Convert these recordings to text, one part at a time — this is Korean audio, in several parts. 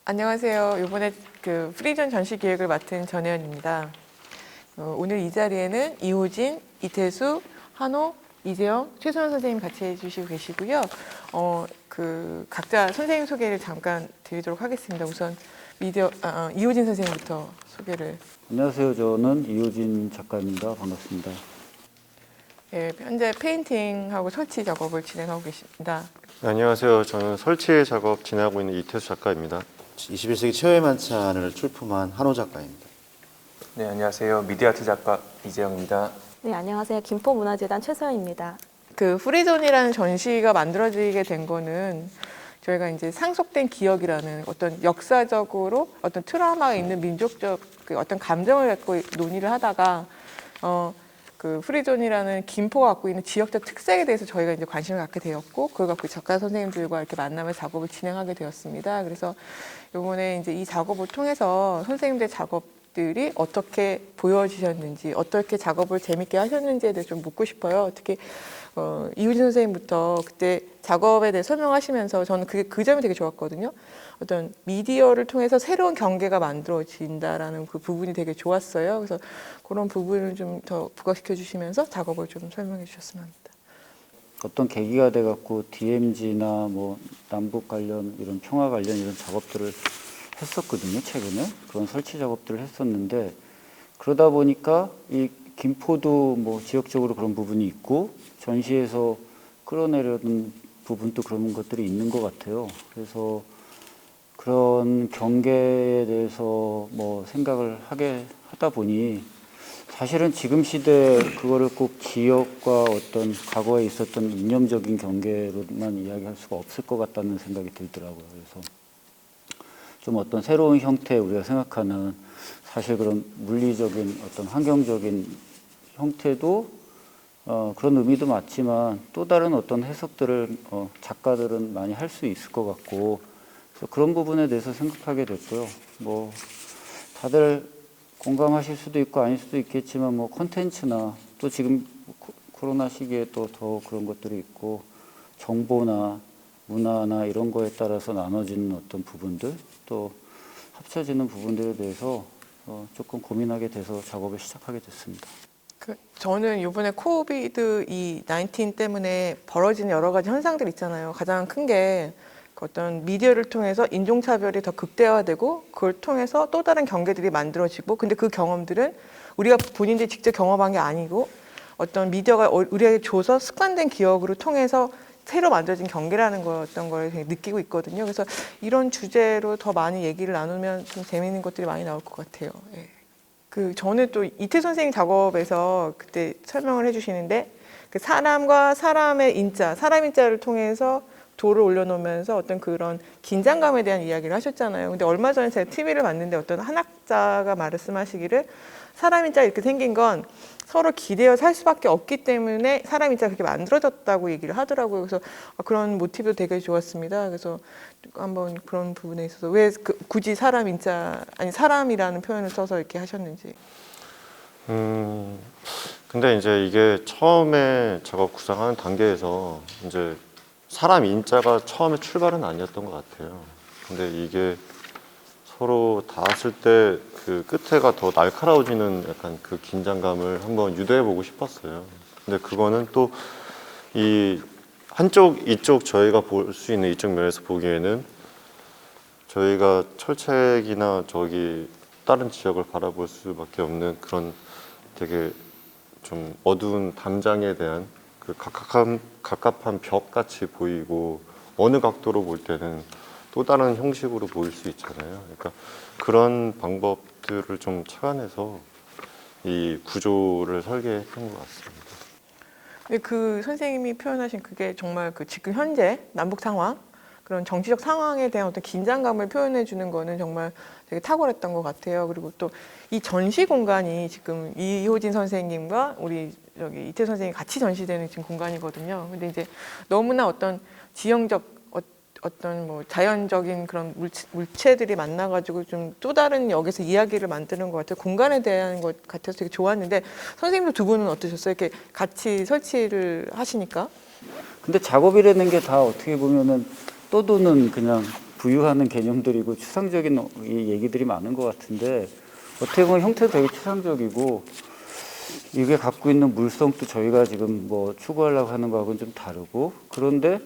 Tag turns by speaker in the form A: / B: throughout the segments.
A: 안녕하세요. 이번에 그 프리존 전시 기획을 맡은 전혜연입니다. 오늘 이 자리에는 이호진, 이태수, 한호, 이재영, 최소연 선생님 같이 해주시고 계시고요. 각자 선생님 소개를 잠깐 드리도록 하겠습니다. 우선 이호진 선생님부터 소개를.
B: 안녕하세요. 저는 이호진 작가입니다. 반갑습니다.
A: 예, 현재 페인팅하고 설치 작업을 진행하고 계십니다.
C: 네, 안녕하세요. 저는 설치 작업 진행하고 있는 이태수 작가입니다.
D: 21세기 최후의 만찬을 출품한 한호 작가입니다.
E: 네, 안녕하세요. 미디어아트 작가 이재영입니다.
F: 네, 안녕하세요. 김포문화재단 최소연입니다.
A: 그 프리존이라는 전시가 만들어지게 된 거는 저희가 이제 상속된 기억이라는 어떤 역사적으로 어떤 트라우마가 있는 민족적 그 어떤 감정을 갖고 논의를 하다가 그 프리존이라는 김포가 갖고 있는 지역적 특색에 대해서 저희가 이제 관심을 갖게 되었고, 그걸 갖고 작가 선생님들과 이렇게 만나면서 작업을 진행하게 되었습니다. 그래서 이번에 이제 이 작업을 통해서 선생님들 작업들이 어떻게 보여지셨는지, 어떻게 작업을 재밌게 하셨는지에 대해서 좀 묻고 싶어요. 특히 이우진 선생님부터 그때 작업에 대해 설명하시면서 저는 그 점이 되게 좋았거든요. 어떤 미디어를 통해서 새로운 경계가 만들어진다라는 그 부분이 되게 좋았어요. 그래서 그런 부분을 좀 더 부각시켜 주시면서 작업을 좀 설명해 주셨으면 합니다.
B: 어떤 계기가 돼갖고 DMZ나 뭐 남북 관련 이런 평화 관련 이런 작업들을 했었거든요. 최근에 그런 설치 작업들을 했었는데, 그러다 보니까 이 김포도 뭐 지역적으로 그런 부분이 있고 전시에서 끌어내려는 부분도 그런 것들이 있는 것 같아요. 그래서 그런 경계에 대해서 뭐 생각을 하다 보니 사실은 지금 시대에 그거를 꼭 지역과 어떤 과거에 있었던 이념적인 경계로만 이야기할 수가 없을 것 같다는 생각이 들더라고요. 그래서 좀 어떤 새로운 형태, 우리가 생각하는 사실 그런 물리적인 어떤 환경적인 형태도 그런 의미도 맞지만 또 다른 어떤 해석들을 작가들은 많이 할 수 있을 것 같고, 그래서 그런 부분에 대해서 생각하게 됐고요. 뭐 다들 공감하실 수도 있고 아닐 수도 있겠지만 뭐 콘텐츠나 또 지금 코로나 시기에 또 더 그런 것들이 있고 정보나 문화나 이런 거에 따라서 나눠지는 어떤 부분들, 또 합쳐지는 부분들에 대해서 조금 고민하게 돼서 작업을 시작하게 됐습니다.
A: 저는 이번에 코비드 19 때문에 벌어진 여러 가지 현상들 있잖아요. 가장 큰 게 어떤 미디어를 통해서 인종차별이 더 극대화되고, 그걸 통해서 또 다른 경계들이 만들어지고, 근데 그 경험들은 우리가 본인들이 직접 경험한 게 아니고 어떤 미디어가 우리에게 줘서 습관된 기억으로 통해서 새로 만들어진 경계라는 어떤 걸 느끼고 있거든요. 그래서 이런 주제로 더 많이 얘기를 나누면 좀 재미있는 것들이 많이 나올 것 같아요. 예. 저는 또 이태 선생님 작업에서 그때 설명을 해주시는데, 그 사람과 사람의 인자, 사람 인자를 통해서 도를 올려놓으면서 어떤 그런 긴장감에 대한 이야기를 하셨잖아요. 근데 얼마 전에 제가 TV를 봤는데 어떤 한학자가 말씀하시기를 사람 인자 이렇게 생긴 건 서로 기대어 살 수밖에 없기 때문에 사람 인자가 그렇게 만들어졌다고 얘기를 하더라고요. 그래서 그런 모티브도 되게 좋았습니다. 그래서 한번 그런 부분에 있어서 왜 굳이 사람 인자, 아니 사람이라는 표현을 써서 이렇게 하셨는지.
C: 근데 이제 이게 처음에 작업 구상하는 단계에서 이제 사람 인자가 처음에 출발은 아니었던 것 같아요. 근데 이게 서로 닿았을 때 그 끝에가 더 날카로워지는 약간 그 긴장감을 한번 유도해보고 싶었어요. 근데 그거는 또 이 이쪽 저희가 볼 수 있는 이쪽 면에서 보기에는 저희가 철책이나 저기 다른 지역을 바라볼 수밖에 없는 그런 되게 좀 어두운 담장에 대한 그 갑갑한 벽같이 보이고, 어느 각도로 볼 때는 또 다른 형식으로 보일 수 있잖아요. 그러니까 그런 방법들을 좀 착안해서 이 구조를 설계했던 것 같습니다.
A: 근데 그 선생님이 표현하신 그게 정말 그 지금 현재 남북 상황, 그런 정치적 상황에 대한 어떤 긴장감을 표현해 주는 거는 정말 되게 탁월했던 것 같아요. 그리고 또 이 전시 공간이 지금 이호진 선생님과 우리 이태 선생님이 같이 전시되는 지금 공간이거든요. 근데 이제 너무나 어떤 지형적 어떤 뭐 자연적인 그런 물체들이 만나가지고 좀 또 다른 역에서 이야기를 만드는 것 같아요. 공간에 대한 것 같아서 되게 좋았는데, 선생님도 두 분은 어떠셨어요? 이렇게 같이 설치를 하시니까?
B: 근데 작업이라는 게 다 어떻게 보면은 떠도는 그냥 부유하는 개념들이고 추상적인 이 얘기들이 많은 것 같은데 어떻게 보면 형태도 되게 추상적이고 이게 갖고 있는 물성도 저희가 지금 뭐 추구하려고 하는 거하고는 좀 다르고 그런데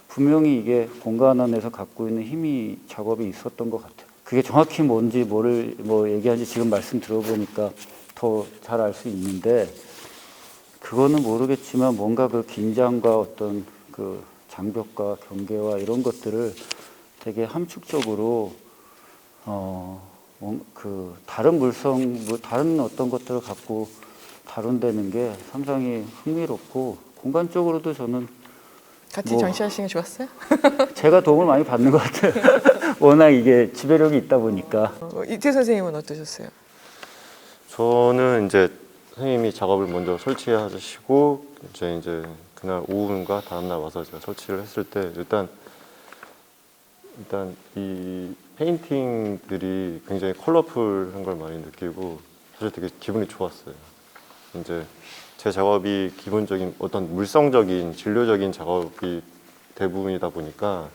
B: 분명히 이게 공간 안에서 갖고 있는 힘이 작업이 있었던 것 같아요. 그게 정확히 뭔지 뭐를 뭐 얘기하는지 지금 말씀 들어보니까 더 잘 알 수 있는데 그거는 모르겠지만 뭔가 그 긴장과 어떤 그 장벽과 경계와 이런 것들을 되게 함축적으로 그 다른 물성, 다른 어떤 것들을 갖고 다룬다는 게 상당히 흥미롭고 공간적으로도 저는
A: 같이
B: 뭐-
A: 전시하시는 게 좋았어요?
B: 제가 도움을 많이 받는 것 같아요. 워낙 이게 지배력이 있다 보니까.
A: 이태 선생님은 어떠셨어요?
C: 저는 이제 선생님이 작업을 먼저 설치하시고 이제 그날 오후인가 다음날 와서 제가 설치를 했을 때 일단 이 페인팅들이 굉장히 컬러풀한 걸 많이 느끼고 사실 되게 기분이 좋았어요. 이제 제 작업이 기본적인 어떤 물성적인 진료적인 작업이 대부분이다 보니까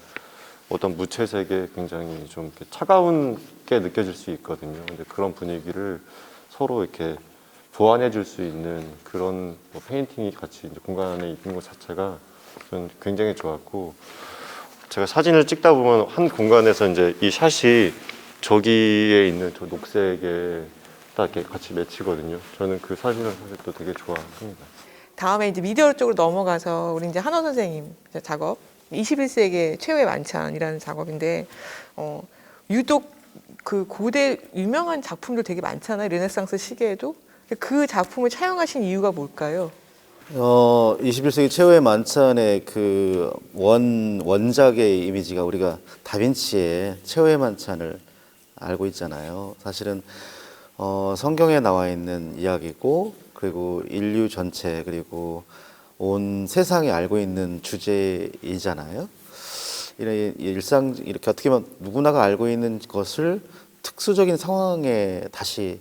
C: 어떤 무채색에 굉장히 좀 이렇게 차가운 게 느껴질 수 있거든요. 근데 그런 분위기를 서로 이렇게 보완해 줄 수 있는 그런 뭐 페인팅이 같이 이제 공간 안에 있는 것 자체가 저는 굉장히 좋았고 제가 사진을 찍다 보면 한 공간에서 이제 이 샷이 저기에 있는 저 녹색에 딱 이렇게 같이 맺히거든요. 저는 그 사진을 사실 또 되게 좋아합니다.
A: 다음에 이제 미디어 쪽으로 넘어가서 우리 이제 한호 선생님 이제 작업 21세기의 최후의 만찬이라는 작업인데 유독 그 고대 유명한 작품들 되게 많잖아요. 르네상스 시기에도 그 작품을 차용하신 이유가 뭘까요?
D: 21세기 최후의 만찬의 그 원작의 이미지가 우리가 다빈치의 최후의 만찬을 알고 있잖아요. 사실은 성경에 나와 있는 이야기고 그리고 인류 전체 그리고 온 세상이 알고 있는 주제이잖아요. 이렇게 어떻게 보면 누구나가 알고 있는 것을 특수적인 상황에 다시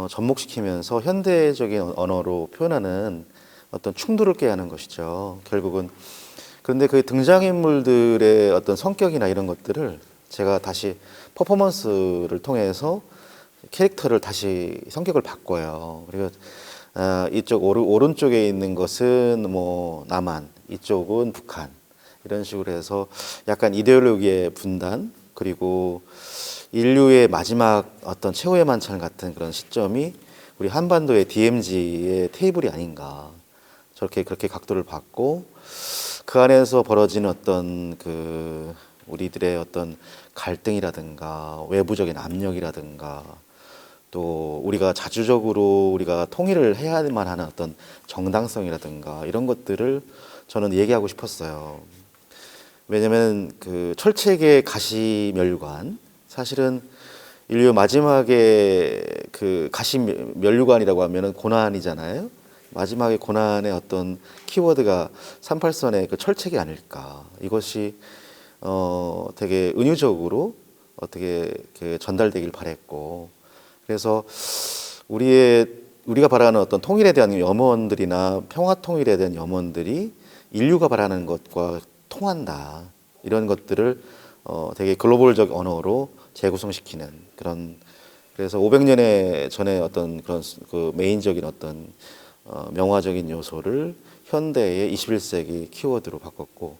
D: 접목시키면서 현대적인 언어로 표현하는 어떤 충돌을 깨하는 것이죠. 결국은 그런데 그 등장인물들의 어떤 성격이나 이런 것들을 제가 다시 퍼포먼스를 통해서 캐릭터를 다시 성격을 바꿔요. 그리고 이쪽 오른쪽에 있는 것은 뭐 남한, 이쪽은 북한 이런 식으로 해서 약간 이데올로기의 분단 그리고 인류의 마지막 어떤 최후의 만찬 같은 그런 시점이 우리 한반도의 DMZ의 테이블이 아닌가 그렇게 각도를 받고 그 안에서 벌어지는 어떤 그 우리들의 어떤 갈등이라든가 외부적인 압력이라든가 또 우리가 자주적으로 우리가 통일을 해야만 하는 어떤 정당성이라든가 이런 것들을 저는 얘기하고 싶었어요. 왜냐하면 그 철책의 가시면류관 사실은 인류 마지막에 그 가시면류관이라고 하면은 고난이잖아요. 마지막에 고난의 어떤 키워드가 38선의 그 철책이 아닐까. 이것이 되게 은유적으로 어떻게 전달되길 바랬고 그래서 우리가 바라는 어떤 통일에 대한 염원들이나 평화 통일에 대한 염원들이 인류가 바라는 것과 통한다. 이런 것들을 되게 글로벌적 언어로 재구성시키는 그런 그래서 500년의 전에 어떤 그런 그 메인적인 어떤 명화적인 요소를 현대의 21세기 키워드로 바꿨고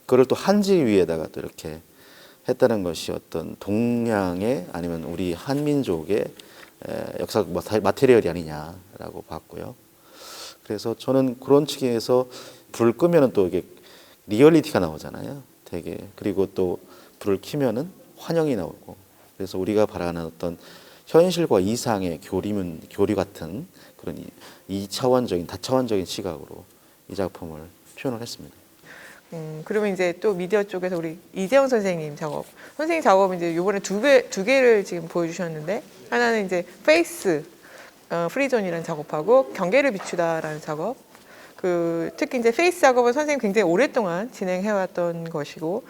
D: 그걸 또 한지 위에다가 또 이렇게 했다는 것이 어떤 동양의 아니면 우리 한민족의 역사적 마테리얼이 아니냐라고 봤고요. 그래서 저는 그런 측에서 불을 끄면은 또 이게 리얼리티가 나오잖아요. 되게 그리고 또 불을 켜면은 환영이 나오고 그래서 우리가 바라는 어떤 현실과 이상의 교류 같은 그런 이차원적인 다차원적인 시각으로 이 작품을 표현을 했습니다.
A: 그러면 이제 또 미디어 쪽에서 우리 이재영 선생님 작업 이제 이번에 두 개를 지금 보여주셨는데 하나는 이제 페이스 프리존이라는 작업하고 경계를 비추다라는 작업. 특히 이제 페이스 작업은 선생님 굉장히 오랫동안 진행해왔던 것이고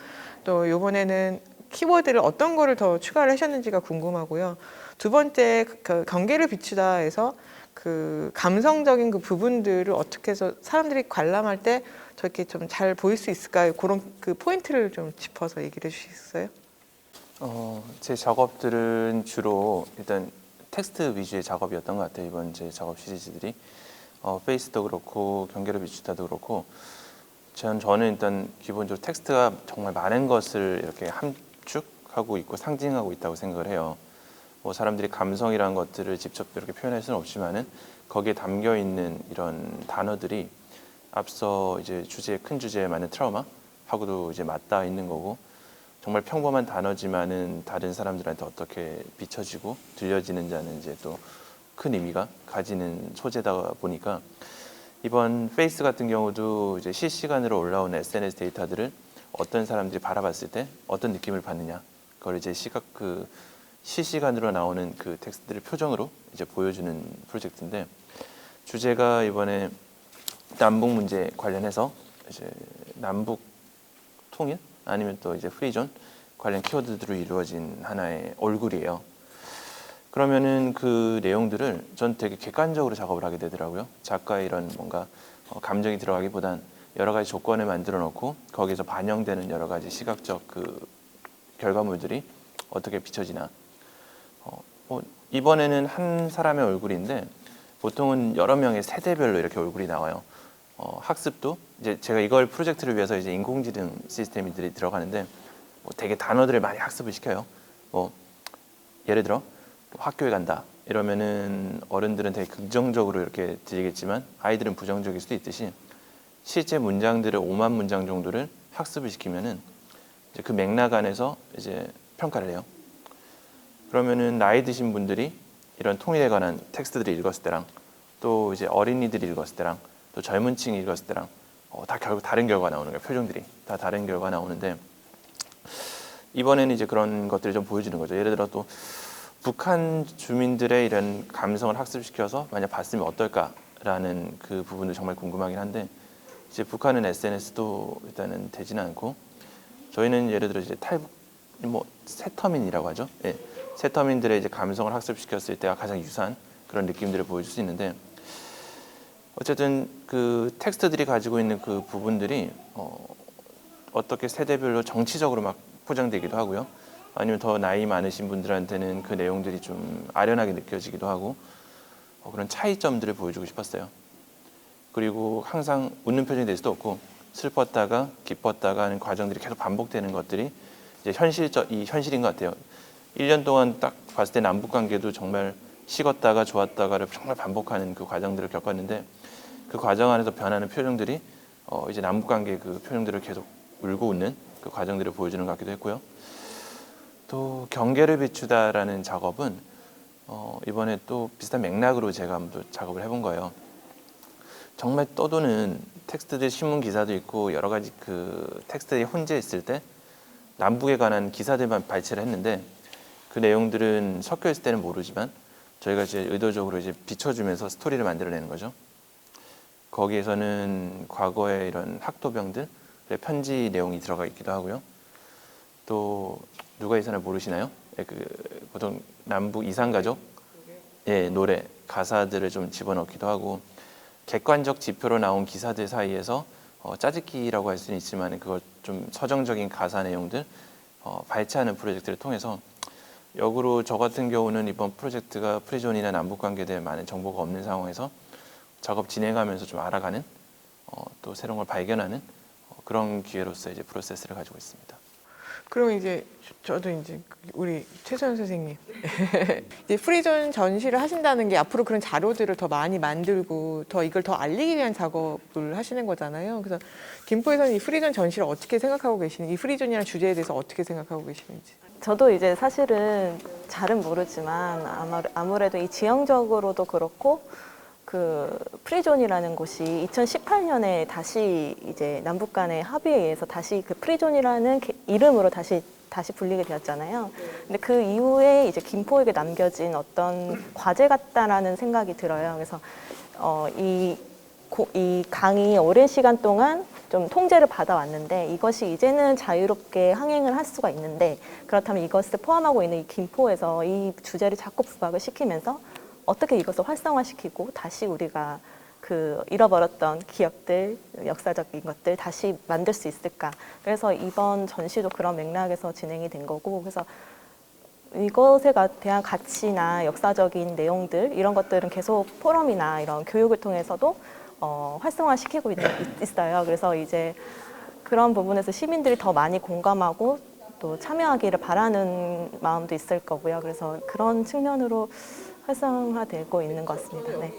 A: 또 이번에는 키워드를 어떤 거를 더 추가를 하셨는지가 궁금하고요. 두 번째 그 경계를 비추다에서 그 감성적인 그 부분들을 어떻게 해서 사람들이 관람할 때 저렇게 좀 잘 보일 수 있을까요? 그런 그 포인트를 좀 짚어서 얘기를 해주시겠어요?
E: 제 작업들은 주로 일단 텍스트 위주의 작업이었던 것 같아요. 이번 제 작업 시리즈들이 페이스도 그렇고 경계를 비추다도 그렇고 저는 일단 기본적으로 텍스트가 정말 많은 것을 이렇게 함축하고 있고 상징하고 있다고 생각을 해요. 뭐 사람들이 감성이라는 것들을 직접 이렇게 표현할 수는 없지만은 거기에 담겨 있는 이런 단어들이 앞서 이제 큰 주제에 맞는 트라우마하고도 이제 맞닿아 있는 거고 정말 평범한 단어지만은 다른 사람들한테 어떻게 비춰지고 들려지는지는 이제 또 큰 의미가 가지는 소재다 보니까 이번 페이스 같은 경우도 이제 실시간으로 올라오는 SNS 데이터들을 어떤 사람들이 바라봤을 때 어떤 느낌을 받느냐 그걸 이제 실시간으로 나오는 그 텍스트들을 표정으로 이제 보여주는 프로젝트인데 주제가 이번에 남북 문제 관련해서 이제 남북 통일 아니면 또 이제 프리존 관련 키워드들로 이루어진 하나의 얼굴이에요. 그러면은 그 내용들을 전 되게 객관적으로 작업을 하게 되더라고요. 작가의 이런 뭔가 감정이 들어가기보단 여러 가지 조건을 만들어 놓고 거기서 반영되는 여러 가지 시각적 그 결과물들이 어떻게 비춰지나. 이번에는 한 사람의 얼굴인데 보통은 여러 명의 세대별로 이렇게 얼굴이 나와요. 학습도 이제 제가 이걸 프로젝트를 위해서 이제 인공지능 시스템들이 들어가는데 되게 단어들을 많이 학습을 시켜요. 예를 들어 학교에 간다 이러면은 어른들은 되게 긍정적으로 이렇게 들리겠지만 아이들은 부정적일 수도 있듯이 실제 문장들을 5만 문장 정도를 학습을 시키면은 이제 그 맥락 안에서 이제 평가를 해요. 그러면은 나이 드신 분들이 이런 통일에 관한 텍스트들을 읽었을 때랑 또 이제 어린이들이 읽었을 때랑 또 젊은 층이 읽었을 때랑 다 결국 다른 결과가 나오는 거예요. 표정들이 다 다른 결과가 나오는데 이번에는 이제 그런 것들을 좀 보여주는 거죠. 예를 들어 또 북한 주민들의 이런 감성을 학습시켜서 만약 봤으면 어떨까라는 그 부분도 정말 궁금하긴 한데 이제 북한은 SNS도 일단은 되지는 않고 저희는 예를 들어 이제 새터민이라고 하죠. 예, 새터민들의 이제 감성을 학습시켰을 때가 가장 유사한 그런 느낌들을 보여줄 수 있는데 어쨌든 그 텍스트들이 가지고 있는 그 부분들이 어떻게 세대별로 정치적으로 막 포장되기도 하고요. 아니면 더 나이 많으신 분들한테는 그 내용들이 좀 아련하게 느껴지기도 하고 그런 차이점들을 보여주고 싶었어요. 그리고 항상 웃는 표정이 될 수도 없고 슬펐다가 기뻤다가 하는 과정들이 계속 반복되는 것들이 이제 현실인 것 같아요. 1년 동안 딱 봤을 때 남북 관계도 정말 식었다가 좋았다가를 정말 반복하는 그 과정들을 겪었는데 그 과정 안에서 변하는 표정들이 이제 남북 관계 그 표정들을 계속 울고 웃는 그 과정들을 보여주는 것 같기도 했고요. 또 경계를 비추다라는 작업은 이번에 또 비슷한 맥락으로 제가 한번 작업을 해본 거예요. 정말 떠도는 텍스트들 신문 기사도 있고 여러 가지 그 텍스트들이 혼재했을 때 남북에 관한 기사들만 발췌를 했는데 그 내용들은 섞여 있을 때는 모르지만 저희가 이제 의도적으로 이제 비춰주면서 스토리를 만들어내는 거죠. 거기에서는 과거의 이런 학도병들의 편지 내용이 들어가 있기도 하고요. 또 누가 있었나 모르시나요? 보통 남북 이산가족 노래 가사들을 좀 집어넣기도 하고 객관적 지표로 나온 기사들 사이에서 짜집기라고 할 수는 있지만 그걸 좀 서정적인 가사 내용들 발췌하는 프로젝트를 통해서 역으로 저 같은 경우는 이번 프로젝트가 프리존이나 남북 관계에 대해 많은 정보가 없는 상황에서 작업 진행하면서 좀 알아가는 또 새로운 걸 발견하는 그런 기회로서 이제 프로세스를 가지고 있습니다.
A: 그럼 이제 저도 이제 우리 최소연 선생님 이제 프리존 전시를 하신다는 게 앞으로 그런 자료들을 더 많이 만들고 더 이걸 더 알리기 위한 작업을 하시는 거잖아요. 그래서 김포에서는 이 프리존 전시를 어떻게 생각하고 계시는지, 이 프리존이라는 주제에 대해서 어떻게 생각하고 계시는지.
F: 저도 이제 사실은 잘은 모르지만 아무래도 이 지형적으로도 그렇고 그 프리존이라는 곳이 2018년에 다시 이제 남북 간의 합의에 의해서 다시 그 프리존이라는 이름으로 다시 불리게 되었잖아요. 근데 그 이후에 이제 김포에게 남겨진 어떤 과제 같다라는 생각이 들어요. 그래서 이 강이 오랜 시간 동안 좀 통제를 받아왔는데 이것이 이제는 자유롭게 항행을 할 수가 있는데 그렇다면 이것을 포함하고 있는 이 김포에서 이 주제를 자꾸 부각을 시키면서 어떻게 이것을 활성화시키고 다시 우리가 그 잃어버렸던 기억들, 역사적인 것들 다시 만들 수 있을까. 그래서 이번 전시도 그런 맥락에서 진행이 된 거고, 그래서 이것에 대한 가치나 역사적인 내용들 이런 것들은 계속 포럼이나 이런 교육을 통해서도 활성화시키고 있어요. 그래서 이제 그런 부분에서 시민들이 더 많이 공감하고 또 참여하기를 바라는 마음도 있을 거고요. 그래서 그런 측면으로 활성화되고 있는 것 같습니다. 네.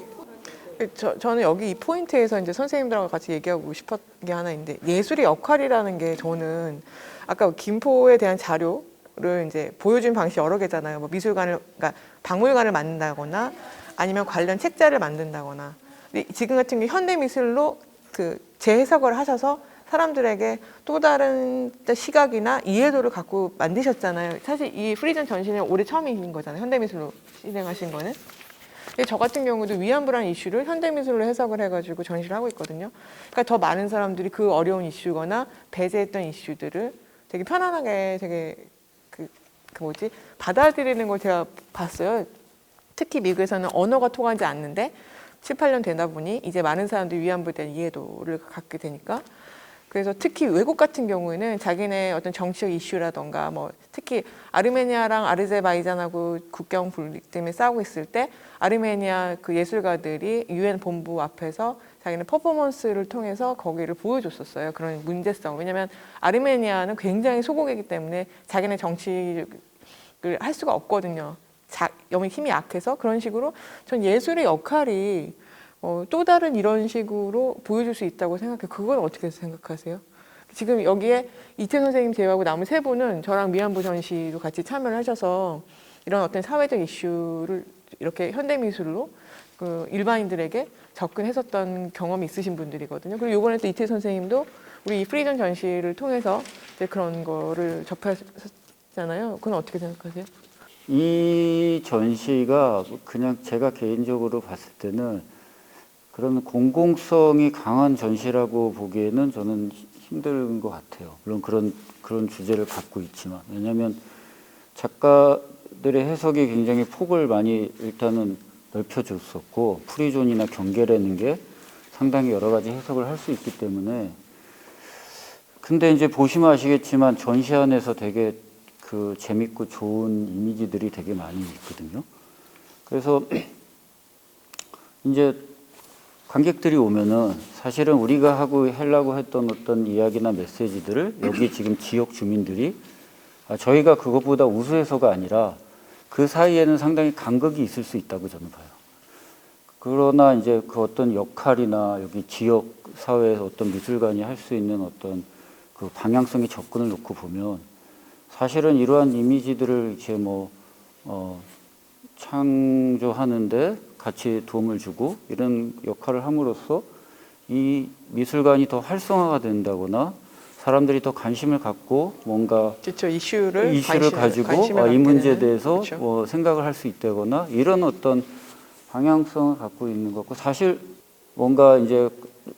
A: 저는 여기 이 포인트에서 이제 선생님들하고 같이 얘기하고 싶었던 게 하나 있는데, 예술의 역할이라는 게 저는 아까 김포에 대한 자료를 이제 보여준 방식이 여러 개잖아요. 뭐 미술관을, 그러니까 박물관을 만든다거나 아니면 관련 책자를 만든다거나. 근데 지금 같은 경우 현대미술로 그 재해석을 하셔서 사람들에게 또 다른 시각이나 이해도를 갖고 만드셨잖아요. 사실 이 프리전 전시는 올해 처음인 거잖아요. 현대미술로 실행하신 거는. 근데 저 같은 경우도 위안부라는 이슈를 현대미술로 해석을 해가지고 전시를 하고 있거든요. 그러니까 더 많은 사람들이 그 어려운 이슈거나 배제했던 이슈들을 되게 편안하게 되게 그 뭐지 받아들이는 걸 제가 봤어요. 특히 미국에서는 언어가 통하지 않는데 7, 8년 되다 보니 이제 많은 사람들이 위안부에 대한 이해도를 갖게 되니까, 그래서 특히 외국 같은 경우에는 자기네 어떤 정치적 이슈라던가 뭐 특히 아르메니아랑 아르제바이잔하고 국경 분리 때문에 싸우고 있을 때 아르메니아 그 예술가들이 유엔 본부 앞에서 자기네 퍼포먼스를 통해서 거기를 보여줬었어요. 그런 문제성. 왜냐하면 아르메니아는 굉장히 소국이기 때문에 자기네 정치를 할 수가 없거든요. 너무 힘이 약해서. 그런 식으로 전 예술의 역할이 또 다른 이런 식으로 보여줄 수 있다고 생각해요. 그건 어떻게 생각하세요? 지금 여기에 이태 선생님 제외하고 나머지 세 분은 저랑 위안부 전시도 같이 참여를 하셔서 이런 어떤 사회적 이슈를 이렇게 현대미술로 그 일반인들에게 접근했었던 경험이 있으신 분들이거든요. 그리고 이번에 또 이태 선생님도 우리 이 프리전 전시를 통해서 이제 그런 거를 접하셨잖아요. 그건 어떻게 생각하세요?
B: 이 전시가 그냥 제가 개인적으로 봤을 때는 그런 공공성이 강한 전시라고 보기에는 저는 힘든 것 같아요. 물론 그런 주제를 갖고 있지만, 왜냐하면 작가들의 해석이 굉장히 폭을 많이 일단은 넓혀줬었고, 프리존이나 경계라는 게 상당히 여러 가지 해석을 할 수 있기 때문에. 근데 이제 보시면 아시겠지만 전시 안에서 되게 그 재밌고 좋은 이미지들이 되게 많이 있거든요. 그래서 이제 관객들이 오면은 사실은 우리가 하려고 했던 어떤 이야기나 메시지들을 여기 지금 지역 주민들이 저희가 그것보다 우수해서가 아니라 그 사이에는 상당히 간극이 있을 수 있다고 저는 봐요. 그러나 이제 그 어떤 역할이나 여기 지역 사회에서 어떤 미술관이 할 수 있는 어떤 그 방향성의 접근을 놓고 보면 사실은 이러한 이미지들을 이제 창조하는데 같이 도움을 주고 이런 역할을 함으로써 이 미술관이 더 활성화가 된다거나 사람들이 더 관심을 갖고 뭔가
A: 그렇죠. 이슈를
B: 가지고 이 문제에 대해서
A: 그렇죠.
B: 생각을 할 수 있다거나 이런 어떤 방향성을 갖고 있는 것 같고, 사실 뭔가 이제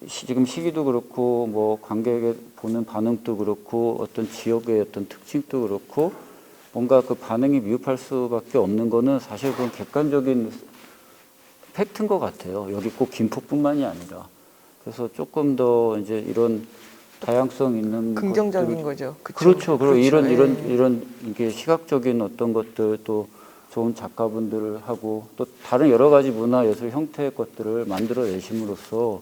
B: 지금 시기도 그렇고 뭐 관객의 보는 반응도 그렇고 어떤 지역의 어떤 특징도 그렇고 뭔가 그 반응이 미흡할 수밖에 없는 거는 사실 그건 객관적인 팩트인 것 같아요. 여기 꼭 김포뿐만이 아니라. 그래서 조금 더 이제 이런 다양성 있는
A: 긍정적인 거죠. 그쵸?
B: 그렇죠. 그리고
A: 그렇죠.
B: 이런 이게 시각적인 어떤 것들 또 좋은 작가분들을 하고 또 다른 여러 가지 문화 예술 형태의 것들을 만들어 내심으로써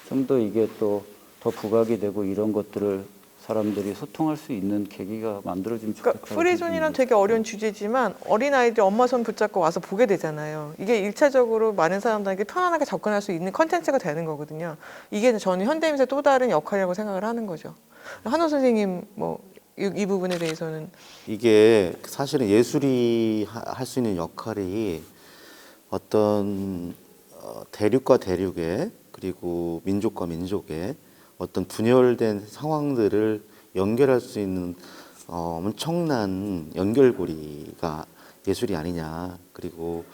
B: 좀 더 이게 또 더 부각이 되고 이런 것들을 사람들이 소통할 수 있는 계기가 만들어지면 좋겠다.
A: 그러니까 프리존이란 되게 어려운 주제지만 어린아이들이 엄마 손 붙잡고 와서 보게 되잖아요. 이게 1차적으로 많은 사람들에게 편안하게 접근할 수 있는 컨텐츠가 되는 거거든요. 이게 저는 현대미술의 또 다른 역할이라고 생각을 하는 거죠. 한호 선생님 이 부분에 대해서는
D: 이게 사실은 예술이 할 수 있는 역할이 어떤 대륙과 대륙의 그리고 민족과 민족의 어떤 분열된 상황들을 연결할 수 있는 엄청난 연결고리가 예술이 아니냐. 그리고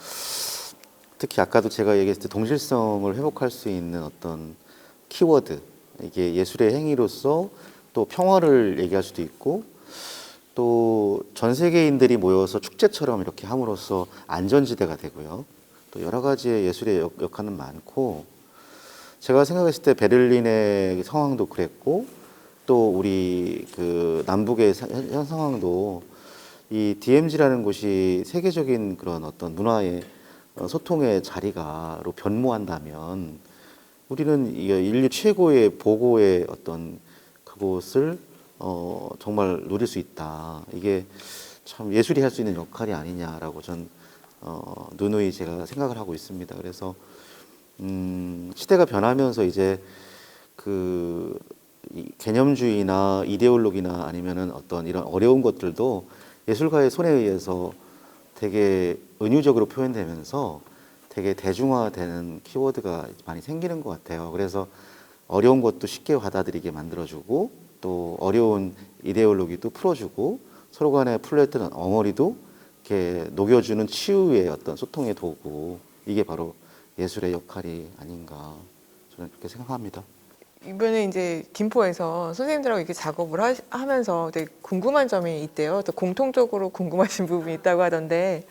D: 특히 아까도 제가 얘기했을 때 동질성을 회복할 수 있는 어떤 키워드, 이게 예술의 행위로서 또 평화를 얘기할 수도 있고 또 전 세계인들이 모여서 축제처럼 이렇게 함으로써 안전지대가 되고요. 또 여러 가지의 예술의 역할은 많고 제가 생각했을 때 베를린의 상황도 그랬고 또 우리 그 남북의 현 상황도 이 DMZ라는 곳이 세계적인 그런 어떤 문화의 소통의 자리가로 변모한다면 우리는 이 인류 최고의 보고의 어떤 그곳을 정말 누릴 수 있다. 이게 참 예술이 할 수 있는 역할이 아니냐라고 전 누누이 제가 생각을 하고 있습니다. 그래서 시대가 변하면서 이제 그 이 개념주의나 이데올로기나 아니면은 어떤 이런 어려운 것들도 예술가의 손에 의해서 되게 은유적으로 표현되면서 되게 대중화되는 키워드가 많이 생기는 것 같아요. 그래서 어려운 것도 쉽게 받아들이게 만들어주고 또 어려운 이데올로기도 풀어주고 서로 간에 풀려있던 엉어리도 이렇게 녹여주는 치유의 어떤 소통의 도구, 이게 바로 예술의 역할이 아닌가 저는 그렇게 생각합니다.
A: 이번에 이제 김포에서 선생님들하고 이렇게 작업을 하면서 되게 궁금한 점이 있대요. 또 공통적으로 궁금하신 부분이 있다고 하던데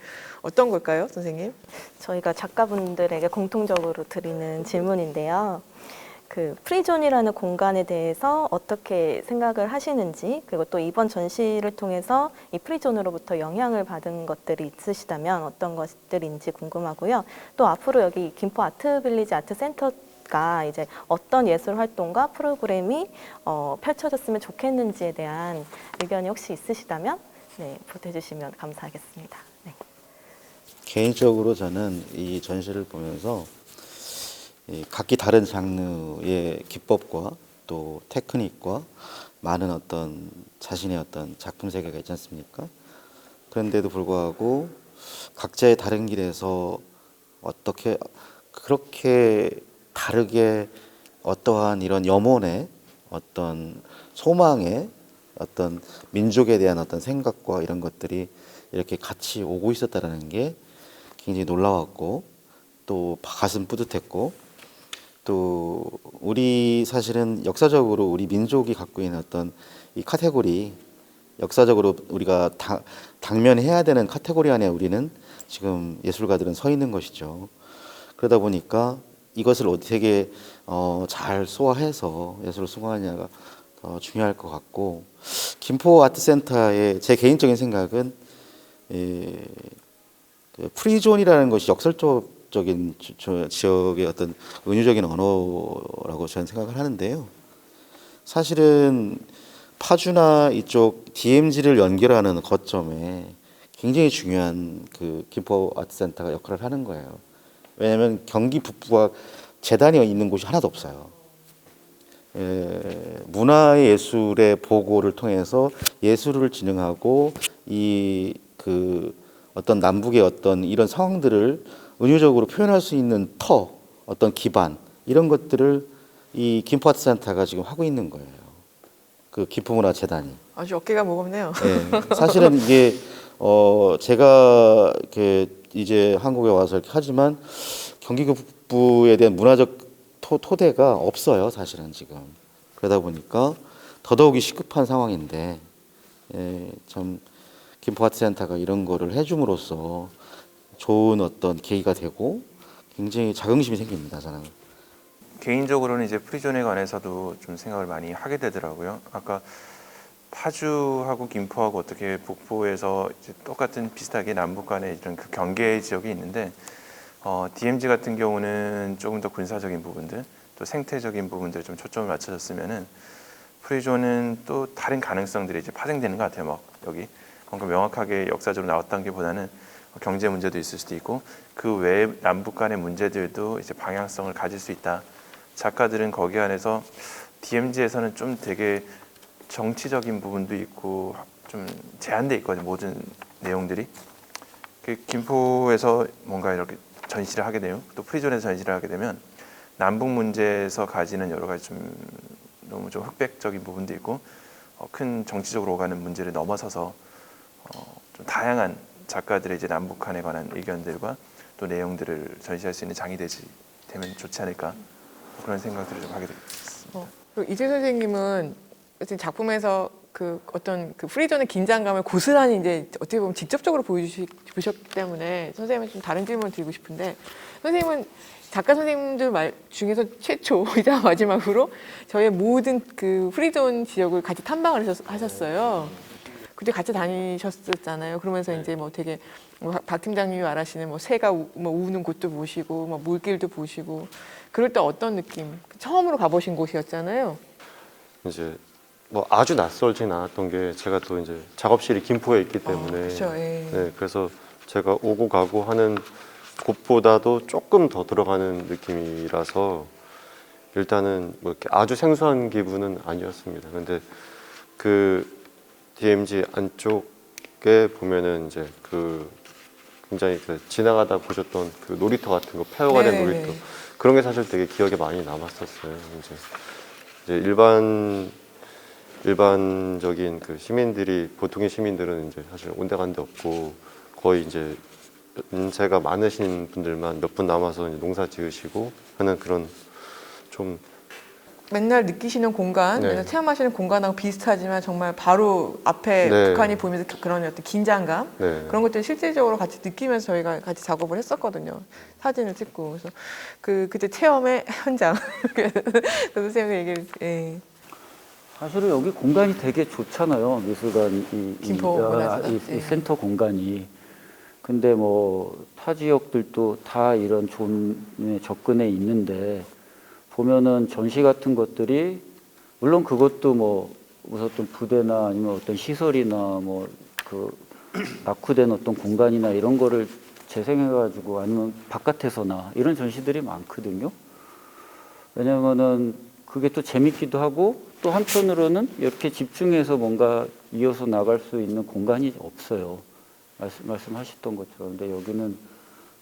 A: 어떤 걸까요, 선생님?
F: 저희가 작가분들에게 공통적으로 드리는 질문인데요. 그 프리존이라는 공간에 대해서 어떻게 생각을 하시는지, 그리고 또 이번 전시를 통해서 이 프리존으로부터 영향을 받은 것들이 있으시다면 어떤 것들인지 궁금하고요. 또 앞으로 여기 김포 아트빌리지 아트센터가 이제 어떤 예술 활동과 프로그램이 펼쳐졌으면 좋겠는지에 대한 의견이 혹시 있으시다면 네, 보태주시면 감사하겠습니다. 네.
D: 개인적으로 저는 이 전시를 보면서 이 각기 다른 장르의 기법과 또 테크닉과 많은 어떤 자신의 어떤 작품 세계가 있지 않습니까? 그런데도 불구하고 각자의 다른 길에서 어떻게 그렇게 다르게 어떠한 이런 염원의 어떤 소망의 어떤 민족에 대한 어떤 생각과 이런 것들이 이렇게 같이 오고 있었다라는 게 굉장히 놀라웠고 또 가슴 뿌듯했고 또 우리 사실은 역사적으로 우리 민족이 갖고 있는 어떤 이 카테고리 역사적으로 우리가 당면해야 되는 카테고리 안에 우리는 지금 예술가들은 서 있는 것이죠. 그러다 보니까 이것을 어떻게 잘 소화해서 예술을 수강하느냐가 더 중요할 것 같고 김포 아트센터의 제 개인적인 생각은 그 프리존이라는 것이 역설적인 지역의 어떤 은유적인 언어라고 저는 생각을 하는데요. 사실은 파주나 이쪽 DMZ를 연결하는 거점에 굉장히 중요한 그 김포 아트센터가 역할을 하는 거예요. 왜냐하면 경기 북부가 재단이 있는 곳이 하나도 없어요. 문화의 예술의 보고를 통해서 예술을 진흥하고 이 그 어떤 남북의 어떤 이런 상황들을 은유적으로 표현할 수 있는 어떤 기반 이런 것들을 이 김포 아트센터가 지금 하고 있는 거예요. 그 김포문화재단이.
A: 아주 어깨가 무겁네요.
D: 네, 사실은 이게 제가 이렇게 이제 한국에 와서 이렇게 하지만 경기 북부에 대한 문화적 토대가 없어요, 사실은 지금. 그러다 보니까 더더욱이 시급한 상황인데 참 김포 아트센터가 이런 거를 해줌으로써 좋은 어떤 계기가 되고 굉장히 자긍심이 생깁니다, 저는.
E: 개인적으로는 이제 프리존에 관해서도 좀 생각을 많이 하게 되더라고요. 아까 파주하고 김포하고 어떻게 북부에서 이제 똑같은 비슷하게 남북 간에 이런 그 경계 지역이 있는데 DMZ 같은 경우는 조금 더 군사적인 부분들 또 생태적인 부분들에 좀 초점을 맞춰졌으면은 프리존은 또 다른 가능성들이 이제 파생되는 것 같아요. 막 여기 뭔가 명확하게 역사적으로 나왔던 게 보다는 경제 문제도 있을 수도 있고 그 외에 남북 간의 문제들도 이제 방향성을 가질 수 있다. 작가들은 거기 안에서 DMZ에서는 좀 되게 정치적인 부분도 있고 좀 제한돼 있거든요. 모든 내용들이. 그 김포에서 뭔가 이렇게 전시를 하게 되면 또 프리존에서 전시를 하게 되면 남북 문제에서 가지는 여러 가지 좀 너무 좀 흑백적인 부분도 있고 큰 정치적으로 오가는 문제를 넘어서서 좀 다양한 작가들의 이제 남북 간에 관한 의견들과 또 내용들을 전시할 수 있는 장이 되면 좋지 않을까 그런 생각들을 좀 하게 됐습니다.
A: 이재 선생님은 어쨌든 작품에서 그 어떤 그 프리존의 긴장감을 고스란히 이제 어떻게 보면 직접적으로 보여주셨기 때문에 선생님은 좀 다른 질문을 드리고 싶은데 선생님은 작가 선생님들 말 중에서 최초이자 마지막으로 저의 모든 그 프리존 지역을 같이 탐방을 하셨어요. 그때 같이 다니셨었잖아요. 그러면서 이제 뭐 되게 박 팀장님이 말하시는 뭐 새가 뭐 우는 곳도 보시고 뭐 물길도 보시고 그럴 때 어떤 느낌? 처음으로 가보신 곳이었잖아요.
C: 이제 뭐 아주 낯설진 않았던 게 제가 또 이제 작업실이 김포에 있기 때문에
A: 그렇죠. 예.
C: 네, 그래서 제가 오고 가고 하는 곳보다도 조금 더 들어가는 느낌이라서 일단은 뭐 이렇게 아주 생소한 기분은 아니었습니다. 근데 그 DMZ 안쪽에 보면은 이제 그 굉장히 그 지나가다 보셨던 그 놀이터 같은 거 폐허가 된
A: 네네네.
C: 놀이터 그런 게 사실 되게 기억에 많이 남았었어요. 이제 일반적인 그 시민들이 보통의 시민들은 이제 사실 온데간데 없고 거의 이제 연세가 많으신 분들만 몇 분 남아서 이제 농사 지으시고 하는 그런 좀
A: 맨날 느끼시는 공간,
C: 네.
A: 맨날 체험하시는 공간하고 비슷하지만 정말 바로 앞에
C: 네.
A: 북한이 보이면서 그런 어떤 긴장감
C: 네.
A: 그런 것들을 실질적으로 같이 느끼면서 저희가 같이 작업을 했었거든요. 사진을 찍고 그래서 그때 체험의 현장 선생님 얘기를 예.
B: 사실은 여기 공간이 되게 좋잖아요. 미술관
A: 김포 문화재단.
B: 이 센터 공간이. 근데 뭐 타 지역들도 다 이런 존에 접근해 있는데 보면은 전시 같은 것들이 물론 그것도 뭐 어떤 부대나 아니면 어떤 시설이나 뭐 그 낙후된 어떤 공간이나 이런 거를 재생해가지고 아니면 바깥에서나 이런 전시들이 많거든요. 왜냐면은 그게 또 재밌기도 하고 또 한편으로는 이렇게 집중해서 뭔가 이어서 나갈 수 있는 공간이 없어요. 말씀하셨던 것처럼. 근데 여기는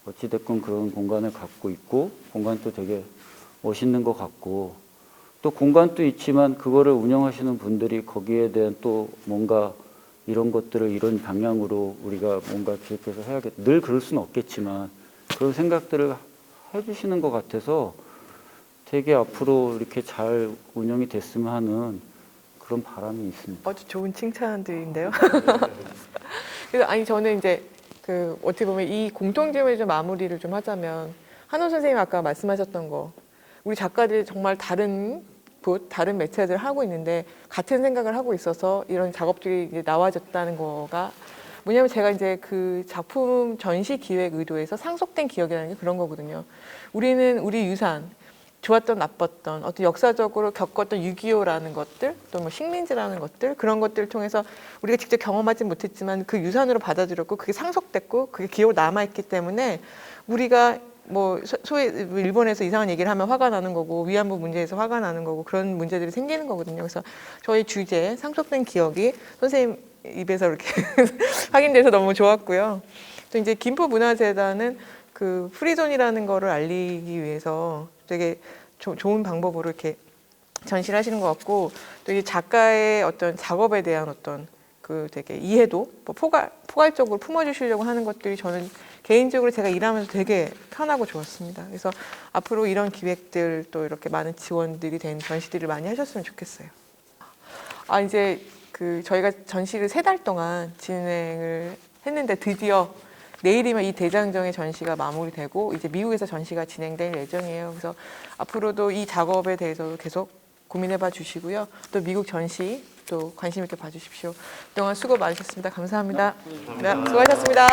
B: 어찌됐건 그런 공간을 갖고 있고 공간도 되게 멋있는 것 같고 또 공간도 있지만 그거를 운영하시는 분들이 거기에 대한 또 뭔가 이런 것들을 이런 방향으로 우리가 뭔가 기획해서 해야겠다. 늘 그럴 수는 없겠지만 그런 생각들을 해주시는 것 같아서 되게 앞으로 이렇게 잘 운영이 됐으면 하는 그런 바람이 있습니다.
A: 아주 좋은 칭찬들인데요. 그래서 아니 저는 이제 그 어떻게 보면 이 공통점을 좀 마무리를 좀 하자면 한호 선생님 아까 말씀하셨던 거 우리 작가들이 정말 다른 곳, 다른 매체들 하고 있는데 같은 생각을 하고 있어서 이런 작업들이 이제 나와졌다는 거가 뭐냐면 제가 이제 그 작품 전시 기획 의도에서 상속된 기억이라는 게 그런 거거든요. 우리는 우리 유산 좋았던 나빴던 어떤 역사적으로 겪었던 6.25라는 것들 또 뭐 식민지라는 것들 그런 것들을 통해서 우리가 직접 경험하지 못했지만 그 유산으로 받아들였고 그게 상속됐고 그게 기억으로 남아있기 때문에 우리가 뭐 소위 일본에서 이상한 얘기를 하면 화가 나는 거고 위안부 문제에서 화가 나는 거고 그런 문제들이 생기는 거거든요. 그래서 저희 주제 상속된 기억이 선생님 입에서 이렇게 확인돼서 너무 좋았고요. 또 이제 김포문화재단은 그 프리존이라는 거를 알리기 위해서 되게 좋은 방법으로 이렇게 전시를 하시는 것 같고 또 이 작가의 어떤 작업에 대한 어떤 그 되게 이해도 뭐 포괄적으로 품어주시려고 하는 것들이 저는 개인적으로 제가 일하면서 되게 편하고 좋았습니다. 그래서 앞으로 이런 기획들 또 이렇게 많은 지원들이 된 전시들을 많이 하셨으면 좋겠어요. 아 이제 그 저희가 전시를 3달 동안 진행을 했는데 드디어 내일이면 이 대장정의 전시가 마무리되고 이제 미국에서 전시가 진행될 예정이에요. 그래서 앞으로도 이 작업에 대해서 계속 고민해봐 주시고요. 또 미국 전시 또 관심 있게 봐주십시오. 그동안 수고 많으셨습니다. 감사합니다. 네, 수고하셨습니다.